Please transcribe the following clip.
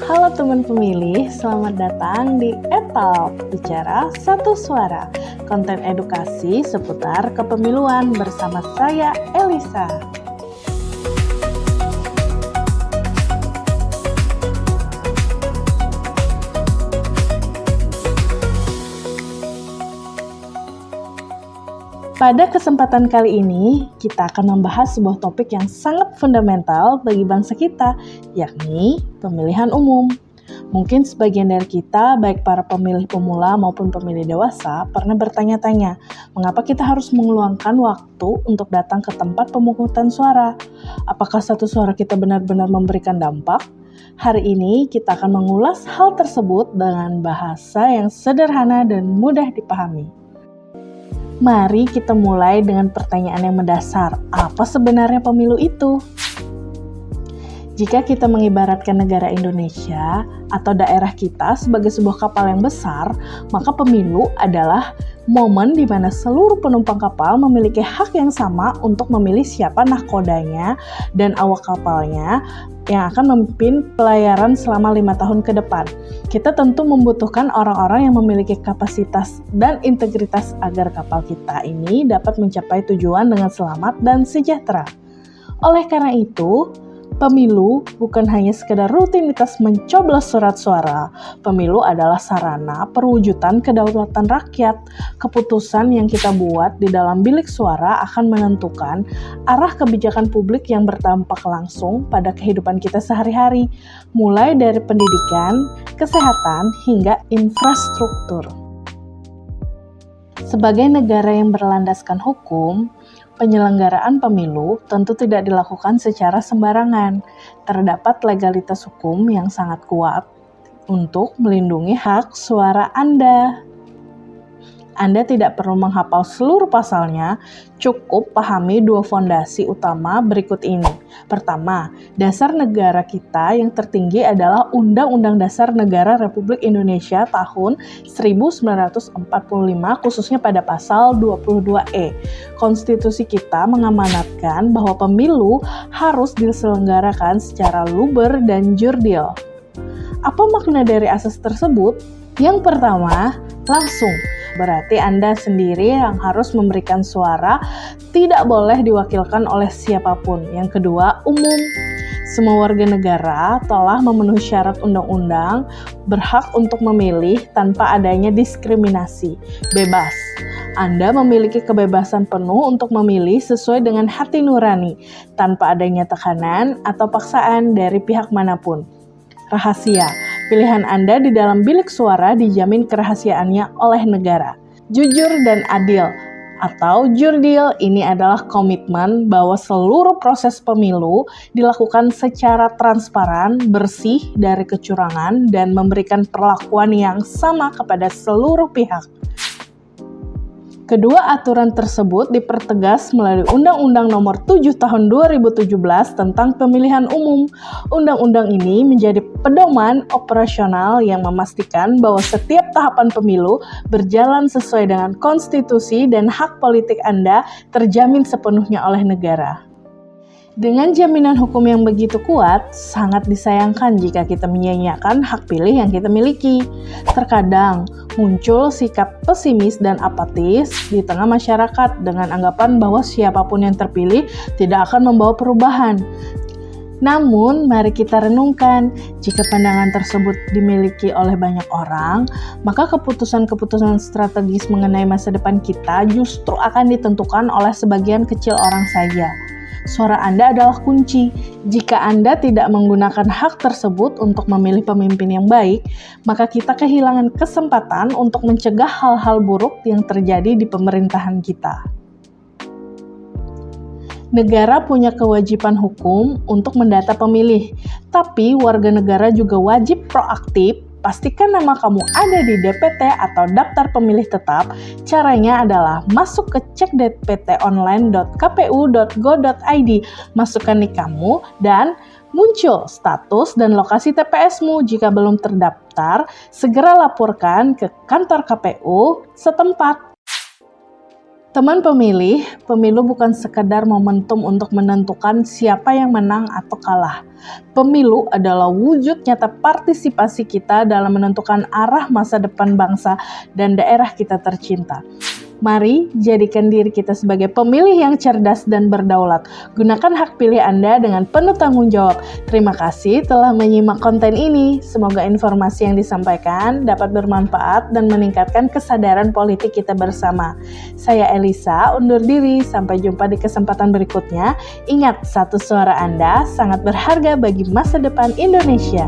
Halo teman pemilih, selamat datang di ETAP, Bicara Satu Suara, konten edukasi seputar kepemiluan bersama saya, Elisa. Pada kesempatan kali ini, kita akan membahas sebuah topik yang sangat fundamental bagi bangsa kita, yakni pemilihan umum. Mungkin sebagian dari kita, baik para pemilih pemula maupun pemilih dewasa, pernah bertanya-tanya, mengapa kita harus mengeluangkan waktu untuk datang ke tempat pemungutan suara? Apakah satu suara kita benar-benar memberikan dampak? Hari ini kita akan mengulas hal tersebut dengan bahasa yang sederhana dan mudah dipahami. Mari kita mulai dengan pertanyaan yang mendasar. Apa sebenarnya pemilu itu? Jika kita mengibaratkan negara Indonesia atau daerah kita sebagai sebuah kapal yang besar, maka pemilu adalah momen di mana seluruh penumpang kapal memiliki hak yang sama untuk memilih siapa nahkodanya dan awak kapalnya yang akan memimpin pelayaran selama 5 tahun ke depan. Kita tentu membutuhkan orang-orang yang memiliki kapasitas dan integritas agar kapal kita ini dapat mencapai tujuan dengan selamat dan sejahtera. Oleh karena itu, pemilu bukan hanya sekedar rutinitas mencoblos surat suara. Pemilu adalah sarana perwujudan kedaulatan rakyat. Keputusan yang kita buat di dalam bilik suara akan menentukan arah kebijakan publik yang berdampak langsung pada kehidupan kita sehari-hari, mulai dari pendidikan, kesehatan, hingga infrastruktur. Sebagai negara yang berlandaskan hukum, penyelenggaraan pemilu tentu tidak dilakukan secara sembarangan. Terdapat legalitas hukum yang sangat kuat untuk melindungi hak suara Anda. Anda tidak perlu menghafal seluruh pasalnya, cukup pahami dua fondasi utama berikut ini. Pertama, dasar negara kita yang tertinggi adalah Undang-Undang Dasar Negara Republik Indonesia tahun 1945, khususnya pada pasal 22E. Konstitusi kita mengamanatkan bahwa pemilu harus diselenggarakan secara luber dan jurdil. Apa makna dari asas tersebut? Yang pertama, langsung. Berarti Anda sendiri yang harus memberikan suara, tidak boleh diwakilkan oleh siapapun. Yang kedua, umum. Semua warga negara telah memenuhi syarat undang-undang, berhak untuk memilih tanpa adanya diskriminasi, bebas. Anda memiliki kebebasan penuh untuk memilih sesuai dengan hati nurani, tanpa adanya tekanan atau paksaan dari pihak manapun. Rahasia. Pilihan Anda di dalam bilik suara dijamin kerahasiaannya oleh negara. Jujur dan adil atau jurdil ini adalah komitmen bahwa seluruh proses pemilu dilakukan secara transparan, bersih dari kecurangan, dan memberikan perlakuan yang sama kepada seluruh pihak. Kedua aturan tersebut dipertegas melalui Undang-Undang Nomor 7 Tahun 2017 tentang Pemilihan Umum. Undang-undang ini menjadi pedoman operasional yang memastikan bahwa setiap tahapan pemilu berjalan sesuai dengan konstitusi dan hak politik Anda terjamin sepenuhnya oleh negara. Dengan jaminan hukum yang begitu kuat, sangat disayangkan jika kita menyia-nyiakan hak pilih yang kita miliki. Terkadang muncul sikap pesimis dan apatis di tengah masyarakat dengan anggapan bahwa siapapun yang terpilih tidak akan membawa perubahan. Namun, mari kita renungkan, jika pandangan tersebut dimiliki oleh banyak orang, maka keputusan-keputusan strategis mengenai masa depan kita justru akan ditentukan oleh sebagian kecil orang saja. Suara Anda adalah kunci. Jika Anda tidak menggunakan hak tersebut untuk memilih pemimpin yang baik, maka kita kehilangan kesempatan untuk mencegah hal-hal buruk yang terjadi di pemerintahan kita. Negara punya kewajiban hukum untuk mendata pemilih, tapi warga negara juga wajib proaktif. Pastikan nama kamu ada di DPT atau daftar pemilih tetap. Caranya adalah masuk ke cekdptonline.kpu.go.id, masukkan nik kamu dan muncul status dan lokasi TPS-mu. Jika belum terdaftar, segera laporkan ke kantor KPU setempat. Teman pemilih, pemilu bukan sekedar momentum untuk menentukan siapa yang menang atau kalah. Pemilu adalah wujud nyata partisipasi kita dalam menentukan arah masa depan bangsa dan daerah kita tercinta. Mari jadikan diri kita sebagai pemilih yang cerdas dan berdaulat. Gunakan hak pilih Anda dengan penuh tanggung jawab. Terima kasih telah menyimak konten ini. Semoga informasi yang disampaikan dapat bermanfaat dan meningkatkan kesadaran politik kita bersama. Saya Elisa, undur diri. Sampai jumpa di kesempatan berikutnya. Ingat, satu suara Anda sangat berharga bagi masa depan Indonesia.